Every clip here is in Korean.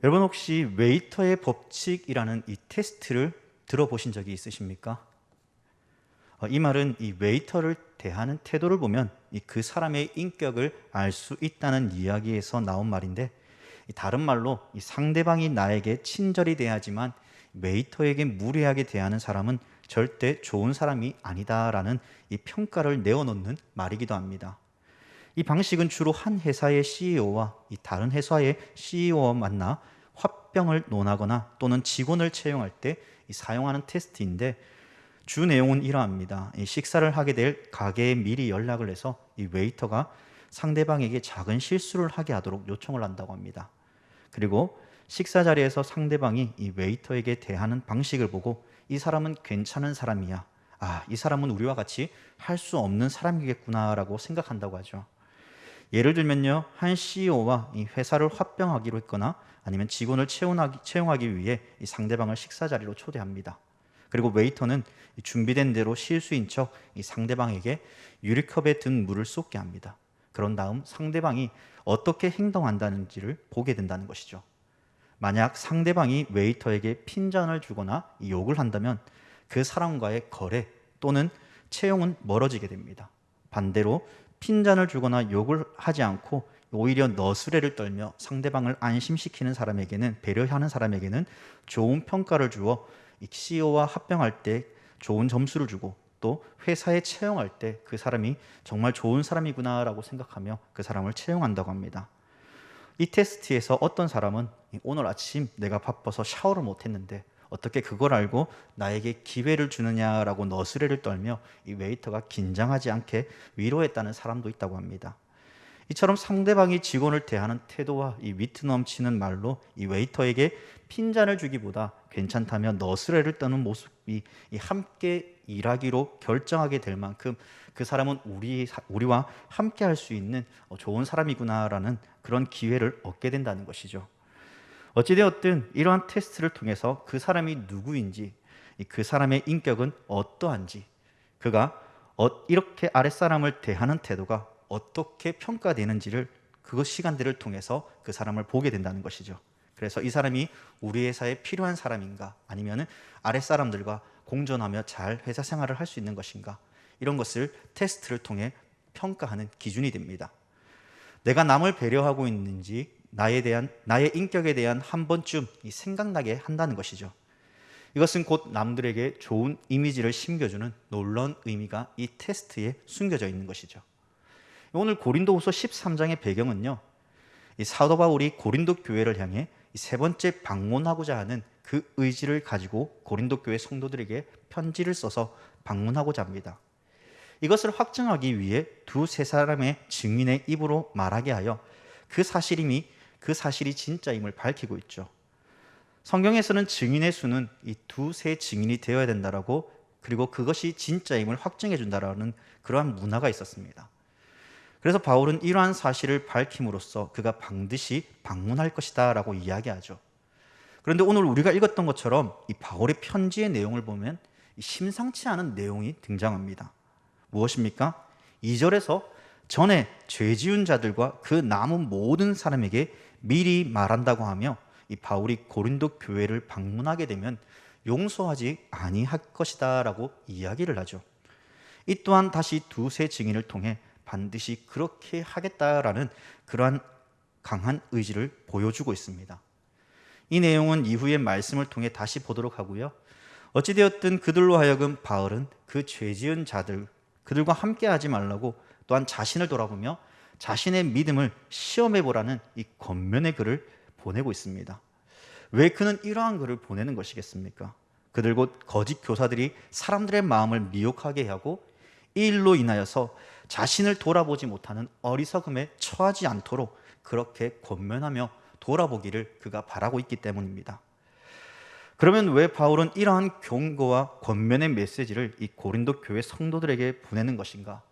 여러분 혹시 웨이터의 법칙이라는 이 테스트를 들어보신 적이 있으십니까? 이 말은 이 웨이터를 대하는 태도를 보면 그 사람의 인격을 알 수 있다는 이야기에서 나온 말인데, 다른 말로 이 상대방이 나에게 친절히 대하지만 웨이터에게 무례하게 대하는 사람은 절대 좋은 사람이 아니다라는 이 평가를 내어놓는 말이기도 합니다. 이 방식은 주로 한 회사의 CEO와 이 다른 회사의 CEO와 만나 화병을 논하거나 또는 직원을 채용할 때 사용하는 테스트인데, 주 내용은 이러합니다. 이 식사를 하게 될 가게에 미리 연락을 해서 이 웨이터가 상대방에게 작은 실수를 하게 하도록 요청을 한다고 합니다. 그리고 식사 자리에서 상대방이 이 웨이터에게 대하는 방식을 보고 이 사람은 괜찮은 사람이야, 이 사람은 우리와 같이 할 수 없는 사람이겠구나라고 생각한다고 하죠. 예를 들면요, 한 CEO와 이 회사를 합병하기로 했거나 아니면 직원을 채용하기 위해 이 상대방을 식사 자리로 초대합니다. 그리고 웨이터는 준비된 대로 실수인 척 이 상대방에게 유리컵에 든 물을 쏟게 합니다. 그런 다음 상대방이 어떻게 행동한다는지를 보게 된다는 것이죠. 만약 상대방이 웨이터에게 핀잔을 주거나 욕을 한다면 그 사람과의 거래 또는 채용은 멀어지게 됩니다. 반대로 핀잔을 주거나 욕을 하지 않고 오히려 너스레를 떨며 상대방을 안심시키는 사람에게는, 배려하는 사람에게는 좋은 평가를 주어 CEO와 합병할 때 좋은 점수를 주고, 또 회사에 채용할 때 그 사람이 정말 좋은 사람이구나라고 생각하며 그 사람을 채용한다고 합니다. 이 테스트에서 어떤 사람은 오늘 아침 내가 바빠서 샤워를 못했는데 어떻게 그걸 알고 나에게 기회를 주느냐라고 너스레를 떨며 이 웨이터가 긴장하지 않게 위로했다는 사람도 있다고 합니다. 이처럼 상대방이 직원을 대하는 태도와 이 위트 넘치는 말로 이 웨이터에게 핀잔을 주기보다 괜찮다면 너스레를 떠는 모습이 함께 일하기로 결정하게 될 만큼 그 사람은 우리와 함께 할 수 있는 좋은 사람이구나라는 그런 기회를 얻게 된다는 것이죠. 어찌되었든 이러한 테스트를 통해서 그 사람이 누구인지, 그 사람의 인격은 어떠한지, 그가 이렇게 아랫사람을 대하는 태도가 어떻게 평가되는지를 그 시간들을 통해서 그 사람을 보게 된다는 것이죠. 그래서 이 사람이 우리 회사에 필요한 사람인가, 아니면 아랫사람들과 공존하며 잘 회사 생활을 할 수 있는 것인가, 이런 것을 테스트를 통해 평가하는 기준이 됩니다. 내가 남을 배려하고 있는지 나의 인격에 대한 한 번쯤 생각나게 한다는 것이죠. 이것은 곧 남들에게 좋은 이미지를 심겨주는 놀라운 의미가 이 테스트에 숨겨져 있는 것이죠. 오늘 고린도후서 13장의 배경은요, 이 사도 바울이 고린도 교회를 향해 세 번째 방문하고자 하는 그 의지를 가지고 고린도 교회 성도들에게 편지를 써서 방문하고자 합니다. 이것을 확증하기 위해 두세 사람의 증인의 입으로 말하게 하여 그 사실이 진짜임을 밝히고 있죠. 성경에서는 증인의 수는 이 두세 증인이 되어야 된다라고, 그리고 그것이 진짜임을 확증해 준다라는 그러한 문화가 있었습니다. 그래서 바울은 이러한 사실을 밝힘으로써 그가 반드시 방문할 것이다 라고 이야기하죠. 그런데 오늘 우리가 읽었던 것처럼 이 바울의 편지의 내용을 보면 심상치 않은 내용이 등장합니다. 무엇입니까? 2절에서 전에 죄 지은 자들과 그 남은 모든 사람에게 미리 말한다고 하며, 이 바울이 고린도 교회를 방문하게 되면 용서하지 아니할 것이다 라고 이야기를 하죠. 이 또한 다시 두세 증인을 통해 반드시 그렇게 하겠다라는 그러한 강한 의지를 보여주고 있습니다. 이 내용은 이후의 말씀을 통해 다시 보도록 하고요. 어찌되었든 그들로 하여금 바울은 그 죄 지은 자들, 그들과 함께 하지 말라고, 또한 자신을 돌아보며 자신의 믿음을 시험해 보라는 이 권면의 글을 보내고 있습니다. 왜 그는 이러한 글을 보내는 것이겠습니까? 그들 곧 거짓 교사들이 사람들의 마음을 미혹하게 하고 이 일로 인하여서 자신을 돌아보지 못하는 어리석음에 처하지 않도록 그렇게 권면하며 돌아보기를 그가 바라고 있기 때문입니다. 그러면 왜 바울은 이러한 경고와 권면의 메시지를 이 고린도 교회 성도들에게 보내는 것인가?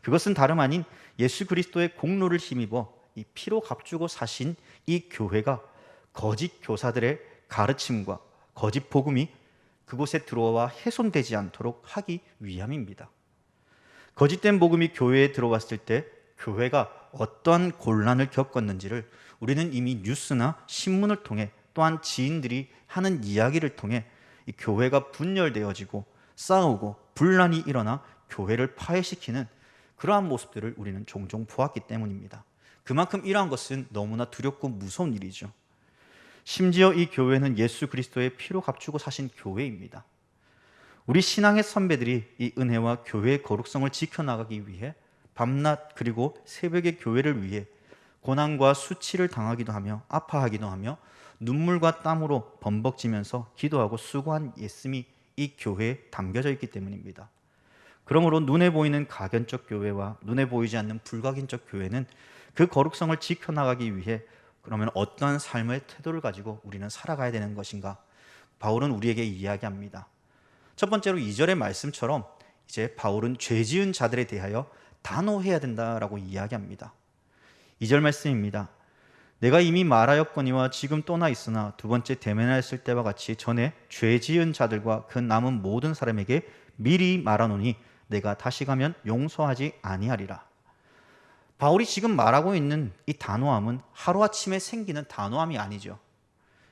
그것은 다름 아닌 예수 그리스도의 공로를 힘입어 이 피로 값주고 사신 이 교회가 거짓 교사들의 가르침과 거짓 복음이 그곳에 들어와 훼손되지 않도록 하기 위함입니다. 거짓된 복음이 교회에 들어왔을 때 교회가 어떠한 곤란을 겪었는지를 우리는 이미 뉴스나 신문을 통해 또한 지인들이 하는 이야기를 통해 이 교회가 분열되어지고 싸우고 분란이 일어나 교회를 파해시키는 그러한 모습들을 우리는 종종 보았기 때문입니다. 그만큼 이러한 것은 너무나 두렵고 무서운 일이죠. 심지어 이 교회는 예수 그리스도의 피로 값주고 사신 교회입니다. 우리 신앙의 선배들이 이 은혜와 교회의 거룩성을 지켜나가기 위해 밤낮 그리고 새벽에 교회를 위해 고난과 수치를 당하기도 하며 아파하기도 하며 눈물과 땀으로 범벅지면서 기도하고 수고한 예씀이 이 교회에 담겨져 있기 때문입니다. 그러므로 눈에 보이는 가견적 교회와 눈에 보이지 않는 불가견적 교회는 그 거룩성을 지켜나가기 위해 그러면 어떠한 삶의 태도를 가지고 우리는 살아가야 되는 것인가? 바울은 우리에게 이야기합니다. 첫 번째로 2절의 말씀처럼 이제 바울은 죄 지은 자들에 대하여 단호해야 된다라고 이야기합니다. 2절 말씀입니다. 내가 이미 말하였거니와 지금 떠나 있으나 두 번째 대면하였을 때와 같이 전에 죄 지은 자들과 그 남은 모든 사람에게 미리 말하노니 내가 다시 가면 용서하지 아니하리라. 바울이 지금 말하고 있는 이 단호함은 하루아침에 생기는 단호함이 아니죠.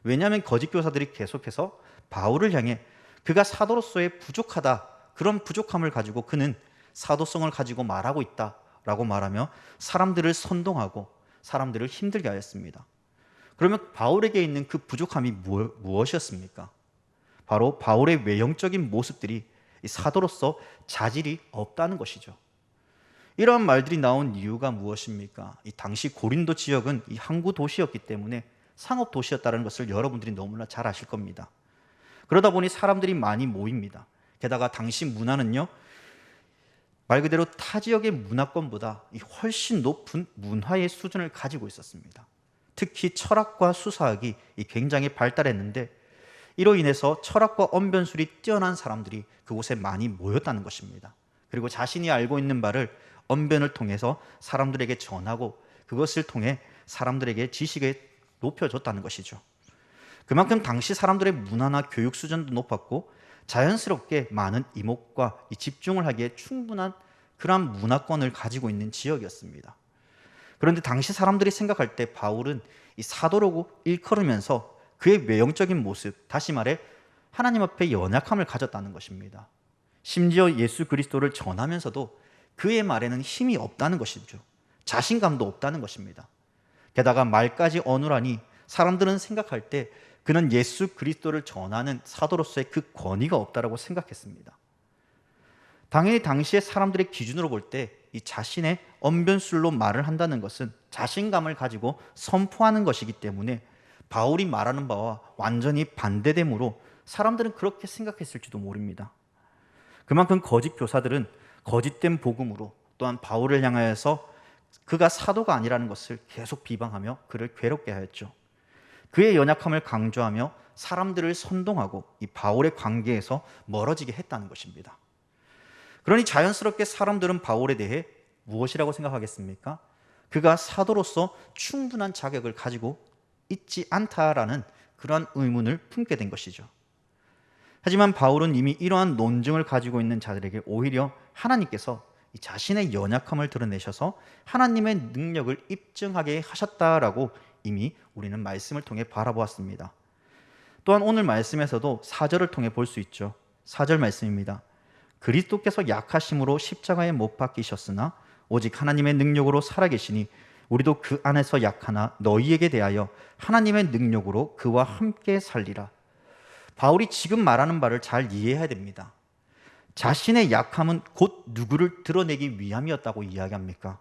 왜냐하면 거짓 교사들이 계속해서 바울을 향해 그가 사도로서의 부족하다, 그런 부족함을 가지고 그는 사도성을 가지고 말하고 있다라고 말하며 사람들을 선동하고 사람들을 힘들게 하였습니다. 그러면 바울에게 있는 그 부족함이 무엇이었습니까? 바로 바울의 외형적인 모습들이 사도로서 자질이 없다는 것이죠. 이러한 말들이 나온 이유가 무엇입니까? 이 당시 고린도 지역은 이 항구 도시였기 때문에 상업 도시였다는 것을 여러분들이 너무나 잘 아실 겁니다. 그러다 보니 사람들이 많이 모입니다. 게다가 당시 문화는요, 말 그대로 타 지역의 문화권보다 훨씬 높은 문화의 수준을 가지고 있었습니다. 특히 철학과 수사학이 굉장히 발달했는데 이로 인해서 철학과 언변술이 뛰어난 사람들이 그곳에 많이 모였다는 것입니다. 그리고 자신이 알고 있는 바를 언변을 통해서 사람들에게 전하고 그것을 통해 사람들에게 지식을 높여줬다는 것이죠. 그만큼 당시 사람들의 문화나 교육 수준도 높았고 자연스럽게 많은 이목과 집중을 하기에 충분한 그러한 문화권을 가지고 있는 지역이었습니다. 그런데 당시 사람들이 생각할 때 바울은 이 사도라고 일컬으면서 그의 외형적인 모습, 다시 말해 하나님 앞에 연약함을 가졌다는 것입니다. 심지어 예수 그리스도를 전하면서도 그의 말에는 힘이 없다는 것이죠. 자신감도 없다는 것입니다. 게다가 말까지 어눌하니 사람들은 생각할 때 그는 예수 그리스도를 전하는 사도로서의 그 권위가 없다라고 생각했습니다. 당연히 당시의 사람들의 기준으로 볼 때 이 자신의 언변술로 말을 한다는 것은 자신감을 가지고 선포하는 것이기 때문에 바울이 말하는 바와 완전히 반대되므로 사람들은 그렇게 생각했을지도 모릅니다. 그만큼 거짓 교사들은 거짓된 복음으로 또한 바울을 향하여서 그가 사도가 아니라는 것을 계속 비방하며 그를 괴롭게 하였죠. 그의 연약함을 강조하며 사람들을 선동하고 이 바울의 관계에서 멀어지게 했다는 것입니다. 그러니 자연스럽게 사람들은 바울에 대해 무엇이라고 생각하겠습니까? 그가 사도로서 충분한 자격을 가지고 있지 않다라는 그러한 의문을 품게 된 것이죠. 하지만 바울은 이미 이러한 논증을 가지고 있는 자들에게 오히려 하나님께서 자신의 연약함을 드러내셔서 하나님의 능력을 입증하게 하셨다라고 이미 우리는 말씀을 통해 바라보았습니다. 또한 오늘 말씀에서도 4절을 통해 볼 수 있죠. 4절 말씀입니다. 그리스도께서 약하심으로 십자가에 못 박히셨으나 오직 하나님의 능력으로 살아계시니 우리도 그 안에서 약하나 너희에게 대하여 하나님의 능력으로 그와 함께 살리라. 바울이 지금 말하는 바를 잘 이해해야 됩니다. 자신의 약함은 곧 누구를 드러내기 위함이었다고 이야기합니까?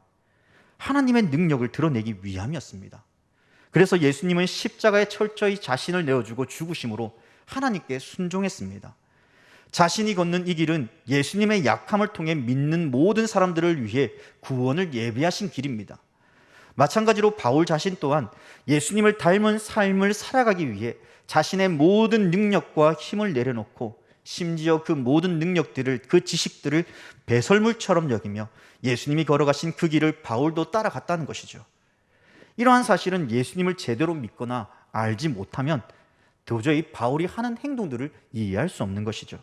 하나님의 능력을 드러내기 위함이었습니다. 그래서 예수님은 십자가에 철저히 자신을 내어주고 죽으심으로 하나님께 순종했습니다. 자신이 걷는 이 길은 예수님의 약함을 통해 믿는 모든 사람들을 위해 구원을 예비하신 길입니다. 마찬가지로 바울 자신 또한 예수님을 닮은 삶을 살아가기 위해 자신의 모든 능력과 힘을 내려놓고 심지어 그 모든 능력들을, 그 지식들을 배설물처럼 여기며 예수님이 걸어가신 그 길을 바울도 따라갔다는 것이죠. 이러한 사실은 예수님을 제대로 믿거나 알지 못하면 도저히 바울이 하는 행동들을 이해할 수 없는 것이죠.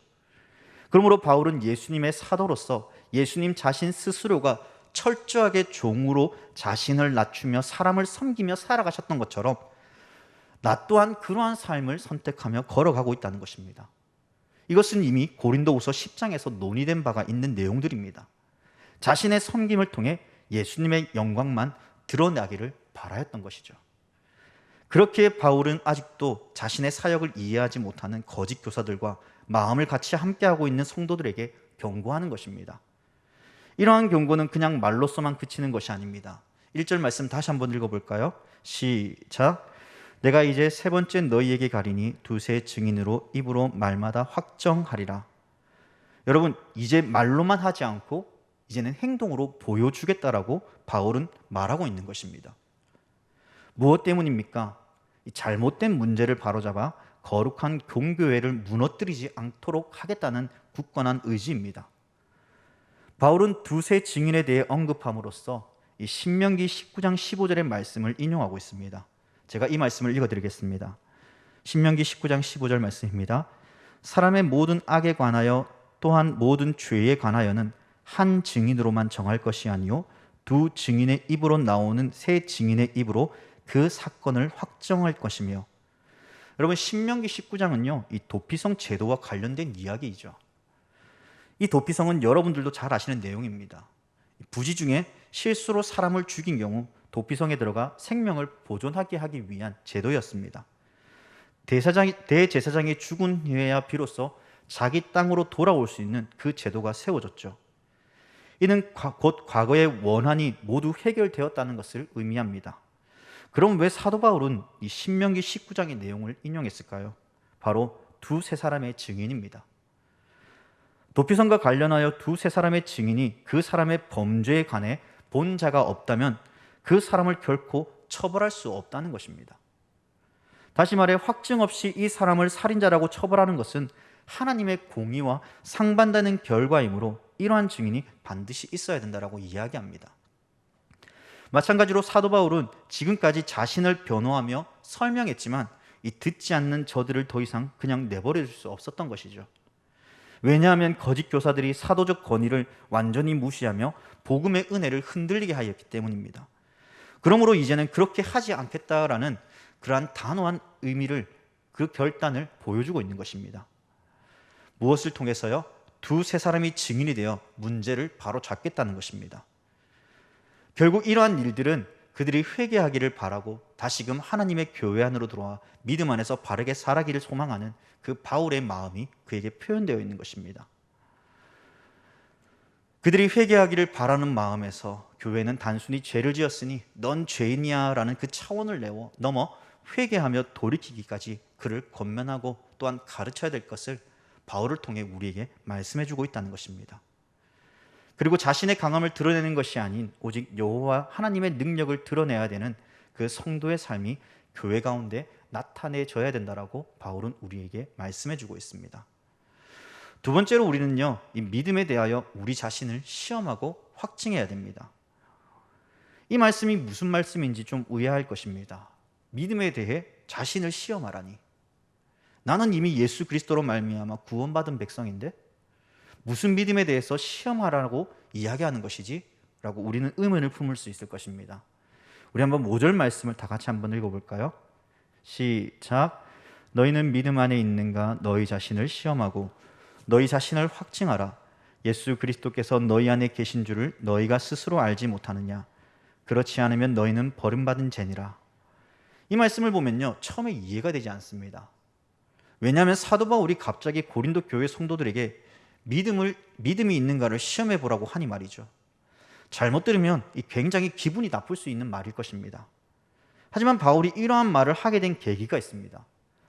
그러므로 바울은 예수님의 사도로서 예수님 자신 스스로가 철저하게 종으로 자신을 낮추며 사람을 섬기며 살아가셨던 것처럼 나 또한 그러한 삶을 선택하며 걸어가고 있다는 것입니다. 이것은 이미 고린도후서 10장에서 논의된 바가 있는 내용들입니다. 자신의 섬김을 통해 예수님의 영광만 드러나기를 바라였던 것이죠. 그렇게 바울은 아직도 자신의 사역을 이해하지 못하는 거짓 교사들과 마음을 같이 함께하고 있는 성도들에게 경고하는 것입니다. 이러한 경고는 그냥 말로서만 그치는 것이 아닙니다. 1절 말씀 다시 한번 읽어볼까요? 시작. 내가 이제 세 번째 너희에게 가리니 두세 증인으로 입으로 말마다 확정하리라. 여러분, 이제 말로만 하지 않고 이제는 행동으로 보여주겠다라고 바울은 말하고 있는 것입니다. 무엇 때문입니까? 이 잘못된 문제를 바로잡아 거룩한 공교회를 무너뜨리지 않도록 하겠다는 굳건한 의지입니다. 바울은 두세 증인에 대해 언급함으로써 이 신명기 19장 15절의 말씀을 인용하고 있습니다. 제가 이 말씀을 읽어드리겠습니다. 신명기 19장 15절 말씀입니다. 사람의 모든 악에 관하여 또한 모든 죄에 관하여는 한 증인으로만 정할 것이 아니요 두 증인의 입으로 나오는 세 증인의 입으로 그 사건을 확정할 것이며. 여러분, 신명기 19장은요 이 도피성 제도와 관련된 이야기이죠. 이 도피성은 여러분들도 잘 아시는 내용입니다. 부지 중에 실수로 사람을 죽인 경우 도피성에 들어가 생명을 보존하게 하기 위한 제도였습니다. 대제사장이 죽은 후에야 비로소 자기 땅으로 돌아올 수 있는 그 제도가 세워졌죠. 이는 곧 과거의 원한이 모두 해결되었다는 것을 의미합니다. 그럼 왜 사도 바울은 이 신명기 19장의 내용을 인용했을까요? 바로 두세 사람의 증인입니다. 도피성과 관련하여 두세 사람의 증인이 그 사람의 범죄에 관해 본 자가 없다면 그 사람을 결코 처벌할 수 없다는 것입니다. 다시 말해 확증 없이 이 사람을 살인자라고 처벌하는 것은 하나님의 공의와 상반되는 결과이므로 이러한 증인이 반드시 있어야 된다고 이야기합니다. 마찬가지로 사도 바울은 지금까지 자신을 변호하며 설명했지만 이 듣지 않는 저들을 더 이상 그냥 내버려 둘 수 없었던 것이죠. 왜냐하면 거짓 교사들이 사도적 권위를 완전히 무시하며 복음의 은혜를 흔들리게 하였기 때문입니다. 그러므로 이제는 그렇게 하지 않겠다라는 그러한 단호한 의미를, 그 결단을 보여주고 있는 것입니다. 무엇을 통해서요? 두세 사람이 증인이 되어 문제를 바로 잡겠다는 것입니다. 결국 이러한 일들은 그들이 회개하기를 바라고 다시금 하나님의 교회 안으로 들어와 믿음 안에서 바르게 살아가기를 소망하는 그 바울의 마음이 그에게 표현되어 있는 것입니다. 그들이 회개하기를 바라는 마음에서 교회는 단순히 죄를 지었으니 넌 죄인이야 라는 그 차원을 넘어 회개하며 돌이키기까지 그를 권면하고 또한 가르쳐야 될 것을 바울을 통해 우리에게 말씀해 주고 있다는 것입니다. 그리고 자신의 강함을 드러내는 것이 아닌 오직 여호와 하나님의 능력을 드러내야 되는 그 성도의 삶이 교회 가운데 나타내져야 된다라고 바울은 우리에게 말씀해 주고 있습니다. 두 번째로 우리는요, 이 믿음에 대하여 우리 자신을 시험하고 확증해야 됩니다. 이 말씀이 무슨 말씀인지 좀 의아할 것입니다. 믿음에 대해 자신을 시험하라니. 나는 이미 예수 그리스도로 말미암아 구원받은 백성인데 무슨 믿음에 대해서 시험하라고 이야기하는 것이지? 라고 우리는 의문을 품을 수 있을 것입니다. 우리 한번 5절 말씀을 다 같이 한번 읽어볼까요? 시작. 너희는 믿음 안에 있는가? 너희 자신을 시험하고 너희 자신을 확증하라. 예수 그리스도께서 너희 안에 계신 줄을 너희가 스스로 알지 못하느냐? 그렇지 않으면 너희는 버림받은 죄니라. 이 말씀을 보면요, 처음에 이해가 되지 않습니다. 왜냐하면 사도 바울이 갑자기 고린도 교회 성도들에게 믿음이 있는가를 시험해 보라고 하니 말이죠. 잘못 들으면 굉장히 기분이 나쁠 수 있는 말일 것입니다. 하지만 바울이 이러한 말을 하게 된 계기가 있습니다.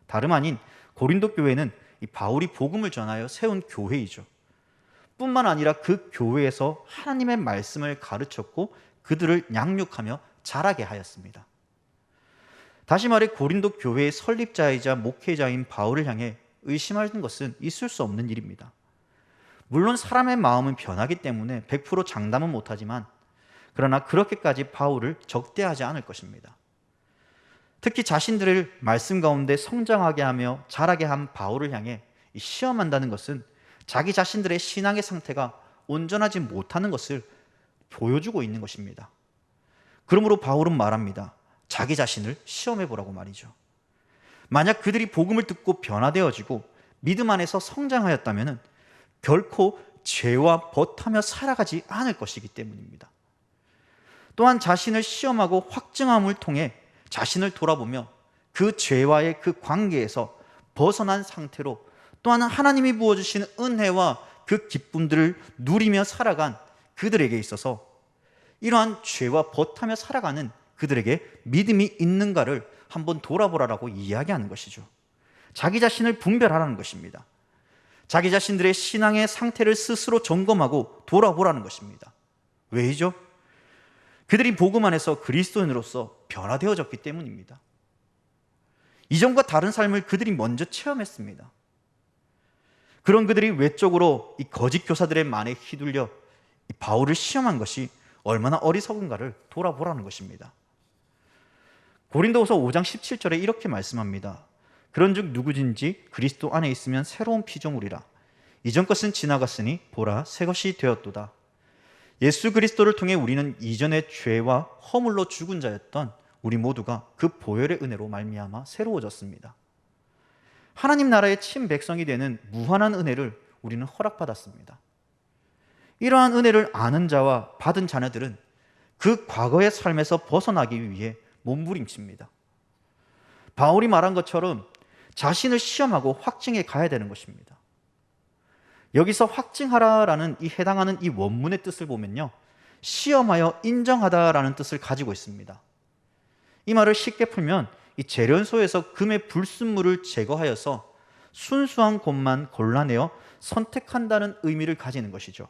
다름 아닌 고린도 교회는 이 바울이 복음을 전하여 세운 교회이죠. 뿐만 아니라 그 교회에서 하나님의 말씀을 가르쳤고 그들을 양육하며 자라게 하였습니다. 다시 말해 고린도 교회의 설립자이자 목회자인 바울을 향해 의심하는 것은 있을 수 없는 일입니다. 물론 사람의 마음은 변하기 때문에 100% 장담은 못하지만 그러나 그렇게까지 바울을 적대하지 않을 것입니다. 특히 자신들을 말씀 가운데 성장하게 하며 자라게 한 바울을 향해 시험한다는 것은 자기 자신들의 신앙의 상태가 온전하지 못하는 것을 보여주고 있는 것입니다. 그러므로 바울은 말합니다. 자기 자신을 시험해 보라고 말이죠. 만약 그들이 복음을 듣고 변화되어지고 믿음 안에서 성장하였다면 결코 죄와 벗하며 살아가지 않을 것이기 때문입니다. 또한 자신을 시험하고 확증함을 통해 자신을 돌아보며 그 죄와의 그 관계에서 벗어난 상태로 또한 하나님이 부어주신 은혜와 그 기쁨들을 누리며 살아간 그들에게 있어서 이러한 죄와 벗하며 살아가는 그들에게 믿음이 있는가를 한번 돌아보라라고 이야기하는 것이죠. 자기 자신을 분별하라는 것입니다. 자기 자신들의 신앙의 상태를 스스로 점검하고 돌아보라는 것입니다. 왜이죠? 그들이 복음 안에서 그리스도인으로서 변화되어졌기 때문입니다. 이전과 다른 삶을 그들이 먼저 체험했습니다. 그런 그들이 외적으로 이 거짓 교사들의 말에 휘둘려 이 바울을 시험한 것이 얼마나 어리석은가를 돌아보라는 것입니다. 고린도후서 5장 17절에 이렇게 말씀합니다. 그런즉 누구든지 그리스도 안에 있으면 새로운 피조물이라. 이전 것은 지나갔으니 보라 새 것이 되었도다. 예수 그리스도를 통해 우리는 이전의 죄와 허물로 죽은 자였던 우리 모두가 그 보혈의 은혜로 말미암아 새로워졌습니다. 하나님 나라의 친백성이 되는 무한한 은혜를 우리는 허락받았습니다. 이러한 은혜를 아는 자와 받은 자녀들은 그 과거의 삶에서 벗어나기 위해 몸부림칩니다. 바울이 말한 것처럼 자신을 시험하고 확증해 가야 되는 것입니다. 여기서 확증하라라는 이 해당하는 이 원문의 뜻을 보면요, 시험하여 인정하다라는 뜻을 가지고 있습니다. 이 말을 쉽게 풀면 이 재련소에서 금의 불순물을 제거하여서 순수한 것만 골라내어 선택한다는 의미를 가지는 것이죠.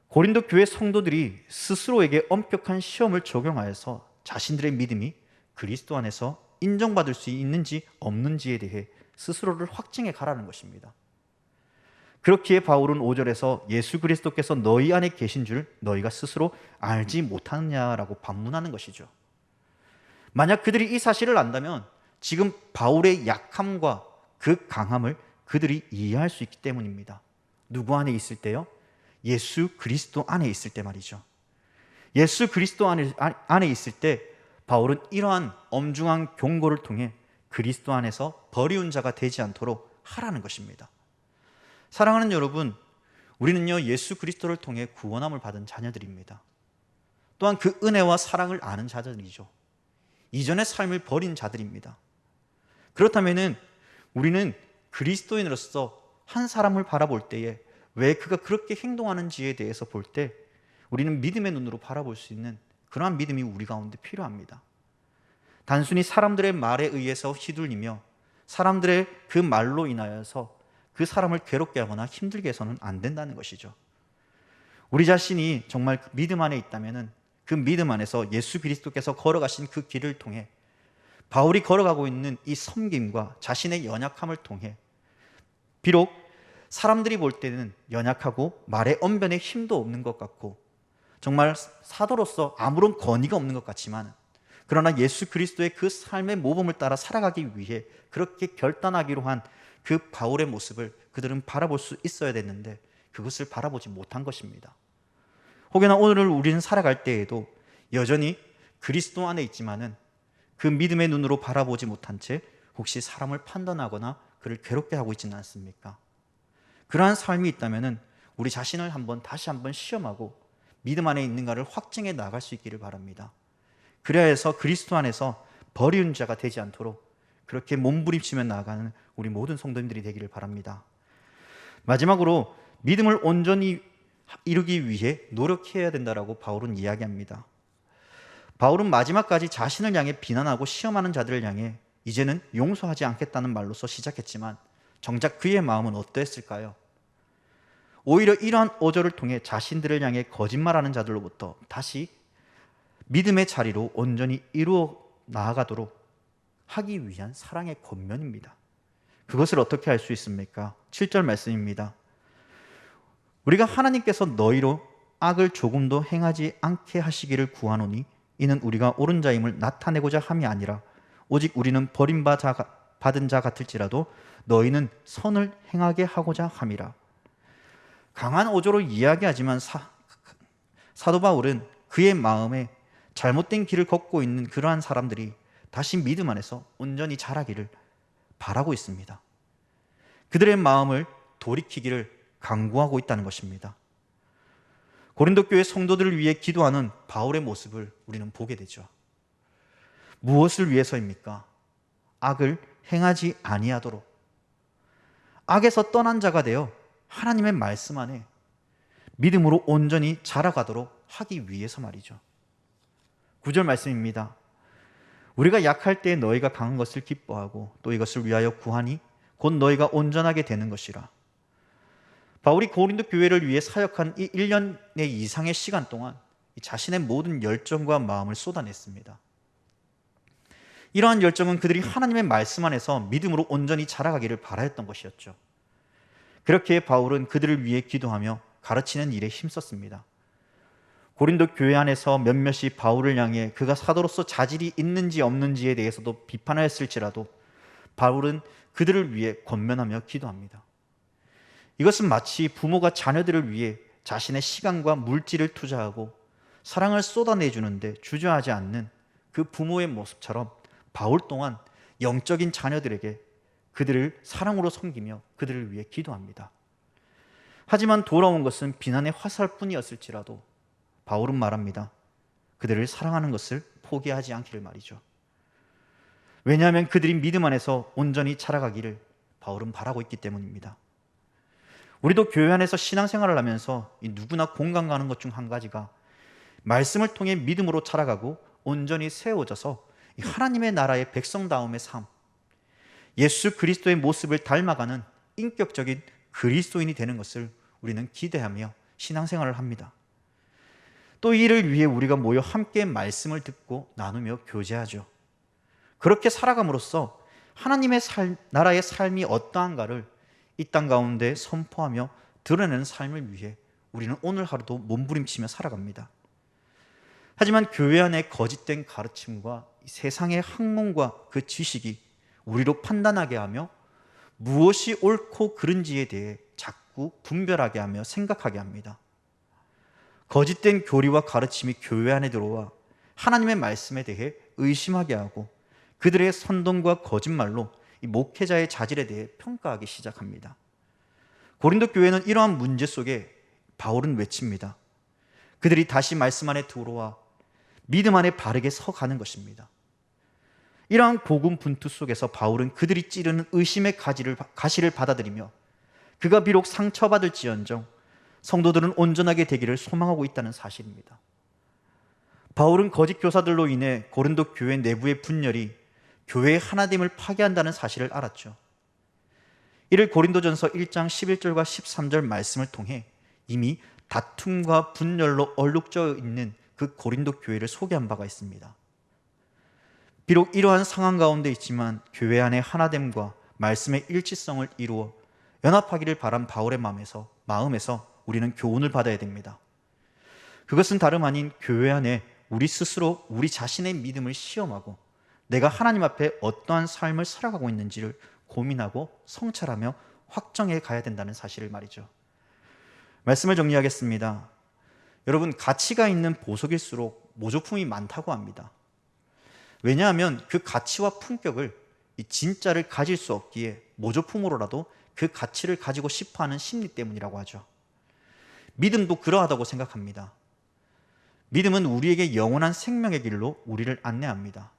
고린도 교회 성도들이 스스로에게 엄격한 시험을 적용하여서 자신들의 믿음이 그리스도 안에서 인정받을 수 있는지 없는지에 대해 스스로를 확증해 가라는 것입니다. 그렇기에 바울은 5절에서 예수 그리스도께서 너희 안에 계신 줄 너희가 스스로 알지 못하느냐라고 반문하는 것이죠. 만약 그들이 이 사실을 안다면 지금 바울의 약함과 그 강함을 그들이 이해할 수 있기 때문입니다. 누구 안에 있을 때요? 예수 그리스도 안에 있을 때 말이죠. 예수 그리스도 안에 있을 때 바울은 이러한 엄중한 경고를 통해 그리스도 안에서 버리운 자가 되지 않도록 하라는 것입니다. 사랑하는 여러분, 우리는요 예수 그리스도를 통해 구원함을 받은 자녀들입니다. 또한 그 은혜와 사랑을 아는 자들이죠. 이전의 삶을 버린 자들입니다. 그렇다면 우리는 그리스도인으로서 한 사람을 바라볼 때에 왜 그가 그렇게 행동하는지에 대해서 볼 때 우리는 믿음의 눈으로 바라볼 수 있는 그러한 믿음이 우리 가운데 필요합니다. 단순히 사람들의 말에 의해서 휘둘리며 사람들의 그 말로 인하여서 그 사람을 괴롭게 하거나 힘들게 해서는 안 된다는 것이죠. 우리 자신이 정말 믿음 안에 있다면 그 믿음 안에서 예수 그리스도께서 걸어가신 그 길을 통해 바울이 걸어가고 있는 이 섬김과 자신의 연약함을 통해 비록 사람들이 볼 때는 연약하고 말에 언변에 힘도 없는 것 같고 정말 사도로서 아무런 권위가 없는 것 같지만 그러나 예수 그리스도의 그 삶의 모범을 따라 살아가기 위해 그렇게 결단하기로 한 그 바울의 모습을 그들은 바라볼 수 있어야 됐는데 그것을 바라보지 못한 것입니다. 혹여나 오늘 우리는 살아갈 때에도 여전히 그리스도 안에 있지만은 그 믿음의 눈으로 바라보지 못한 채 혹시 사람을 판단하거나 그를 괴롭게 하고 있지는 않습니까? 그러한 삶이 있다면은 우리 자신을 다시 한번 시험하고 믿음 안에 있는가를 확증해 나갈 수 있기를 바랍니다. 그래야 해서 그리스도 안에서 버리운 자가 되지 않도록 그렇게 몸부림치며 나아가는 우리 모든 성도님들이 되기를 바랍니다. 마지막으로 믿음을 온전히 이루기 위해 노력해야 된다라고 바울은 이야기합니다. 바울은 마지막까지 자신을 향해 비난하고 시험하는 자들을 향해 이제는 용서하지 않겠다는 말로서 시작했지만 정작 그의 마음은 어떠했을까요? 오히려 이러한 어조를 통해 자신들을 향해 거짓말하는 자들로부터 다시 믿음의 자리로 온전히 이루어 나아가도록 하기 위한 사랑의 권면입니다. 그것을 어떻게 할 수 있습니까? 7절 말씀입니다. 우리가 하나님께서 너희로 악을 조금도 행하지 않게 하시기를 구하노니 이는 우리가 옳은 자임을 나타내고자 함이 아니라 오직 우리는 버림받은 자 같을지라도 너희는 선을 행하게 하고자 함이라. 강한 어조로 이야기하지만 사도 바울은 그의 마음에 잘못된 길을 걷고 있는 그러한 사람들이 다시 믿음 안에서 온전히 자라기를 바라고 있습니다. 그들의 마음을 돌이키기를 강구하고 있다는 것입니다. 고린도 교회 성도들을 위해 기도하는 바울의 모습을 우리는 보게 되죠. 무엇을 위해서입니까? 악을 행하지 아니하도록, 악에서 떠난 자가 되어 하나님의 말씀 안에 믿음으로 온전히 자라가도록 하기 위해서 말이죠. 9절 말씀입니다. 우리가 약할 때 너희가 강한 것을 기뻐하고 또 이것을 위하여 구하니 곧 너희가 온전하게 되는 것이라. 바울이 고린도 교회를 위해 사역한 이 1년의 이상의 시간 동안 자신의 모든 열정과 마음을 쏟아냈습니다. 이러한 열정은 그들이 하나님의 말씀 안에서 믿음으로 온전히 자라가기를 바라였던 것이었죠. 그렇게 바울은 그들을 위해 기도하며 가르치는 일에 힘썼습니다. 고린도 교회 안에서 몇몇이 바울을 향해 그가 사도로서 자질이 있는지 없는지에 대해서도 비판하였을지라도 바울은 그들을 위해 권면하며 기도합니다. 이것은 마치 부모가 자녀들을 위해 자신의 시간과 물질을 투자하고 사랑을 쏟아내주는데 주저하지 않는 그 부모의 모습처럼 바울 또한 영적인 자녀들에게 그들을 사랑으로 섬기며 그들을 위해 기도합니다. 하지만 돌아온 것은 비난의 화살뿐이었을지라도 바울은 말합니다. 그들을 사랑하는 것을 포기하지 않기를 말이죠. 왜냐하면 그들이 믿음 안에서 온전히 자라가기를 바울은 바라고 있기 때문입니다. 우리도 교회 안에서 신앙생활을 하면서 누구나 공감 가는 것 중 한 가지가 말씀을 통해 믿음으로 자라가고 온전히 세워져서 하나님의 나라의 백성다움의 삶, 예수 그리스도의 모습을 닮아가는 인격적인 그리스도인이 되는 것을 우리는 기대하며 신앙생활을 합니다. 또 이를 위해 우리가 모여 함께 말씀을 듣고 나누며 교제하죠. 그렇게 살아감으로써 하나님의 나라의 삶이 어떠한가를 이 땅 가운데 선포하며 드러내는 삶을 위해 우리는 오늘 하루도 몸부림치며 살아갑니다. 하지만 교회 안의 거짓된 가르침과 세상의 학문과 그 지식이 우리로 판단하게 하며 무엇이 옳고 그른지에 대해 자꾸 분별하게 하며 생각하게 합니다. 거짓된 교리와 가르침이 교회 안에 들어와 하나님의 말씀에 대해 의심하게 하고 그들의 선동과 거짓말로 이 목회자의 자질에 대해 평가하기 시작합니다. 고린도 교회는 이러한 문제 속에 바울은 외칩니다. 그들이 다시 말씀 안에 들어와 믿음 안에 바르게 서가는 것입니다. 이러한 고군분투 속에서 바울은 그들이 찌르는 의심의 가시를 받아들이며 그가 비록 상처받을지언정 성도들은 온전하게 되기를 소망하고 있다는 사실입니다. 바울은 거짓 교사들로 인해 고린도 교회 내부의 분열이 교회의 하나됨을 파괴한다는 사실을 알았죠. 이를 고린도전서 1장 11절과 13절 말씀을 통해 이미 다툼과 분열로 얼룩져 있는 그 고린도 교회를 소개한 바가 있습니다. 비록 이러한 상황 가운데 있지만 교회 안의 하나됨과 말씀의 일치성을 이루어 연합하기를 바란 바울의 마음에서 우리는 교훈을 받아야 됩니다. 그것은 다름 아닌 교회 안에 우리 스스로 우리 자신의 믿음을 시험하고 내가 하나님 앞에 어떠한 삶을 살아가고 있는지를 고민하고 성찰하며 확정해 가야 된다는 사실을 말이죠. 말씀을 정리하겠습니다. 여러분, 가치가 있는 보석일수록 모조품이 많다고 합니다. 왜냐하면 그 가치와 품격을 이 진짜를 가질 수 없기에 모조품으로라도 그 가치를 가지고 싶어하는 심리 때문이라고 하죠. 믿음도 그러하다고 생각합니다. 믿음은 우리에게 영원한 생명의 길로 우리를 안내합니다.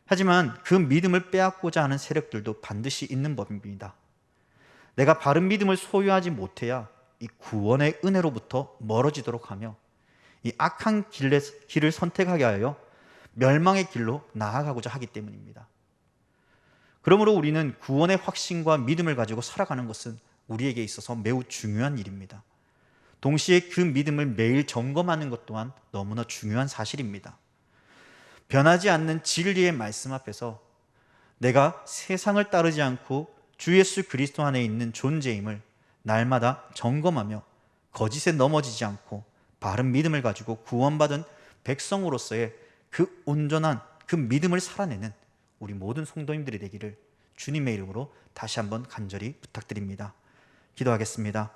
하지만 그 믿음을 빼앗고자 하는 세력들도 반드시 있는 법입니다. 내가 바른 믿음을 소유하지 못해야 이 구원의 은혜로부터 멀어지도록 하며 이 악한 길을 선택하게 하여 멸망의 길로 나아가고자 하기 때문입니다. 그러므로 우리는 구원의 확신과 믿음을 가지고 살아가는 것은 우리에게 있어서 매우 중요한 일입니다. 동시에 그 믿음을 매일 점검하는 것 또한 너무나 중요한 사실입니다. 변하지 않는 진리의 말씀 앞에서 내가 세상을 따르지 않고 주 예수 그리스도 안에 있는 존재임을 날마다 점검하며 거짓에 넘어지지 않고 바른 믿음을 가지고 구원받은 백성으로서의 그 온전한 그 믿음을 살아내는 우리 모든 성도님들이 되기를 주님의 이름으로 다시 한번 간절히 부탁드립니다. 기도하겠습니다.